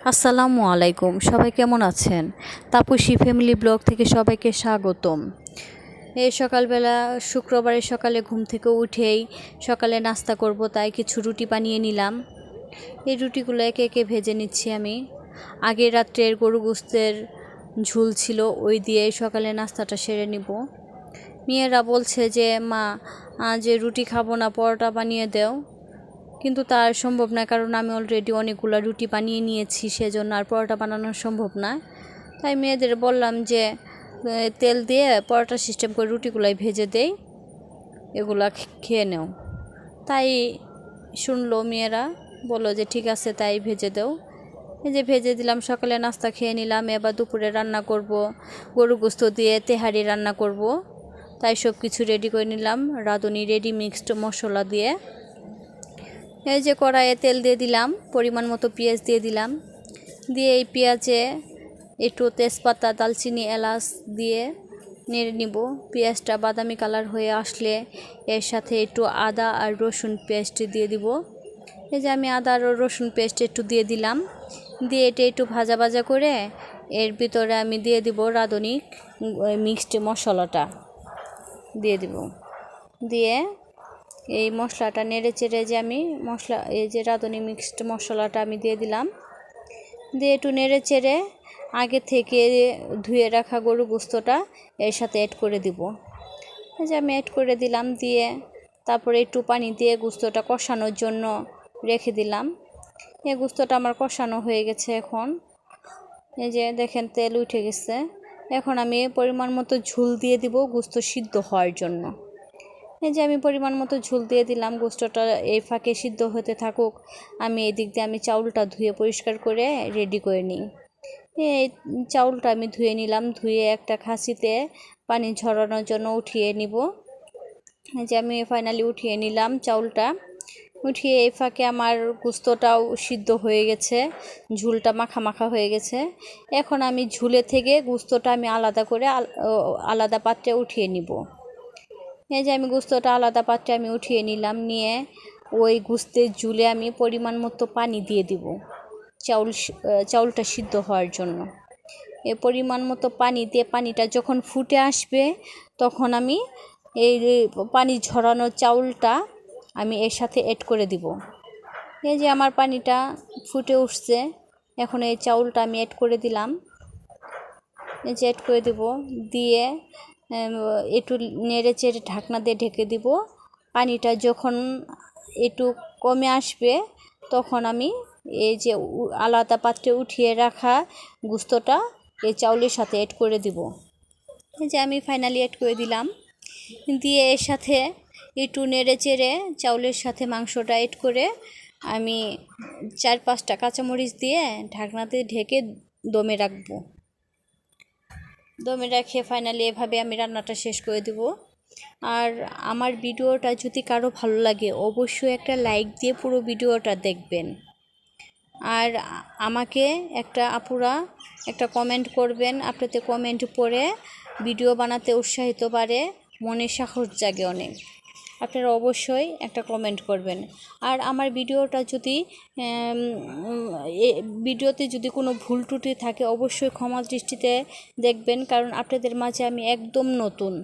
আসসালামু আলাইকুম, সবাই কেমন আছেন? তাপসী ফ্যামিলি ব্লগ থেকে সবাইকে স্বাগতম। এই সকালবেলা শুক্রবারের সকালে ঘুম থেকে উঠেই সকালে নাস্তা করব, তাই কিছু রুটি বানিয়ে নিলাম। এই রুটিগুলো একে একে ভেজে নিচ্ছি আমি। আগের রাত্রের গরু গোশতের ঝুল ছিল, ওই দিয়ে সকালে নাস্তাটা সেরে নিব। মেয়েরা বলছে যে মা, যে রুটি খাবো না, পরোটা বানিয়ে দাও, কিন্তু তার সম্ভব না, কারণ আমি অলরেডি অনেকগুলো রুটি বানিয়ে নিয়েছি, সেজন্য আর পরোটা বানানো সম্ভব না। তাই মেয়েদের বললাম যে তেল দিয়ে পরোটা সিস্টেম করে রুটিগুলাই ভেজে দেই, এগুলা খেয়ে নেও। তাই শুনলো মেয়েরা, বললো যে ঠিক আছে, তাই ভেজে দাও। এই যে ভেজে দিলাম, সকালে নাস্তা খেয়ে নিলাম। এবার দুপুরে রান্না করব, গরু গোশত দিয়ে তেহারি রান্না করব। তাই সব কিছু রেডি করে নিলাম, রাঁধুনি রেডি মিক্সড মশলা দিয়ে। এই যে কড়াইয়ে তেল দিয়ে দিলাম, পরিমাণ মতো পেঁয়াজ দিয়ে দিলাম। দিয়ে এই পেঁয়াজে একটু তেজপাতা, দালচিনি, এলাচ দিয়ে নেড়ে নিব। পেঁয়াজটা বাদামি কালার হয়ে আসলে এর সাথে একটু আদা আর রসুন পেস্ট দিয়ে দিব। এই যে আমি আদা আর রসুন পেস্ট একটু দিয়ে দিলাম। দিয়ে এটা একটু ভাজা ভাজা করে এর ভিতরে আমি দিয়ে দিব রাঁধুনি মিক্সড মশলাটা দিয়ে দিব। দিয়ে এই মশলাটা নেড়ে চেড়ে যে আমি এই যে রাঁধুনি মিক্সড মশলাটা আমি দিয়ে দিলাম। দিয়ে একটু নেড়ে চেড়ে আগে থেকে ধুয়ে রাখা গরু গোশতটা এর সাথে অ্যাড করে দিব। এই যে আমি অ্যাড করে দিলাম। দিয়ে তারপরে একটু পানি দিয়ে গোশতটা কষানোর জন্য রেখে দিলাম। এই গোশতটা আমার কষানো হয়ে গেছে। এখন এই যে দেখেন তেল উঠে গেছে। এখন আমি পরিমাণ মতো ঝোল দিয়ে দিব গোশত সিদ্ধ হওয়ার জন্য। এই যে আমি পরিমাণ মতো ঝোল দিয়ে দিলাম। গোশতটা এই ফাঁকে সিদ্ধ হতে থাকুক, আমি এদিক দিয়ে আমি চাউলটা ধুয়ে পরিষ্কার করে রেডি করে নিই। এই চাউলটা আমি ধুয়ে নিলাম, ধুয়ে একটা খাঁচিতে পানি ঝরানোর জন্য উঠিয়ে নিব। এই যে আমি ফাইনালি উঠিয়ে নিলাম চাউলটা। উঠিয়ে এই ফাঁকে আমার গোশতটাও সিদ্ধ হয়ে গেছে, ঝুলটা মাখা মাখা হয়ে গেছে। এখন আমি ঝুলে থেকে গোশতটা আমি আলাদা করে আলাদা পাত্রে উঠিয়ে নিব। এই যে আমি গোশতটা আলাদা পাত্রে আমি উঠিয়ে নিলাম। নিয়ে ওই গোশতের ঝুলে আমি পরিমাণ মতো পানি দিয়ে দিব চাউলটা সিদ্ধ হওয়ার জন্য। এই পরিমাণ মতো পানি দিয়ে পানিটা যখন ফুটে আসবে, তখন আমি এই পানি ঝরানো চাউলটা আমি এর সাথে অ্যাড করে দিব। এই যে আমার পানিটা ফুটে উঠছে, এখন এই চাউলটা আমি অ্যাড করে দিলাম। এই যে অ্যাড করে দিব। দিয়ে একটু নেড়ে চেড়ে ঢাকনা দিয়ে ঢেকে দিব। পানিটা যখন একটু কমে আসবে, তখন আমি এই যে আলাদা পাত্রে উঠিয়ে রাখা গোশতটা এই চাউলের সাথে অ্যাড করে দিব। এই যে আমি ফাইনালি অ্যাড করে দিলাম। দিয়ে এর সাথে একটু নেড়ে চেড়ে চাউলের সাথে মাংসটা অ্যাড করে আমি 4-5টা কাঁচামরিচ দিয়ে ঢাকনাতে ঢেকে দমে রাখবো। দমে রেখে ফাইনালি এভাবে আমি রান্নাটা শেষ করে দেব। আর আমার ভিডিওটা যদি কারো ভালো লাগে, অবশ্যই একটা লাইক দিয়ে পুরো ভিডিওটা দেখবেন। আর আমাকে আপুরা একটা কমেন্ট করবেন। আপনাদের কমেন্ট পড়ে ভিডিও বানাতে উৎসাহিত বাড়ে, মনে সাহস জাগে অনেক। আপনারা অবশ্যই একটা কমেন্ট করবেন। আর আমার ভিডিওটা যদি ভিডিওতে যদি কোনো ভুল ত্রুটি থাকে, অবশ্যই ক্ষমা দৃষ্টিতে দেখবেন, কারণ আপনাদের মাঝে আমি একদম নতুন।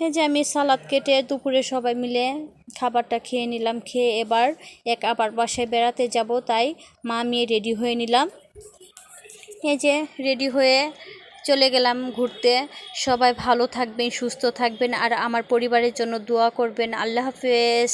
এই যে আমি সালাদ কেটে দুপুরে সবাই মিলে খাবারটা খেয়ে নিলাম। খেয়ে এবার আবার বাসায় বেড়াতে যাব, তাই মা মেয়ে রেডি হয়ে নিলাম। এই যে রেডি হয়ে চলে গেলাম ঘুরতে। সবাই ভালো থাকবেন, সুস্থ থাকবেন, আর আমার পরিবারের জন্য দোয়া করবেন। আল্লাহ হাফেজ।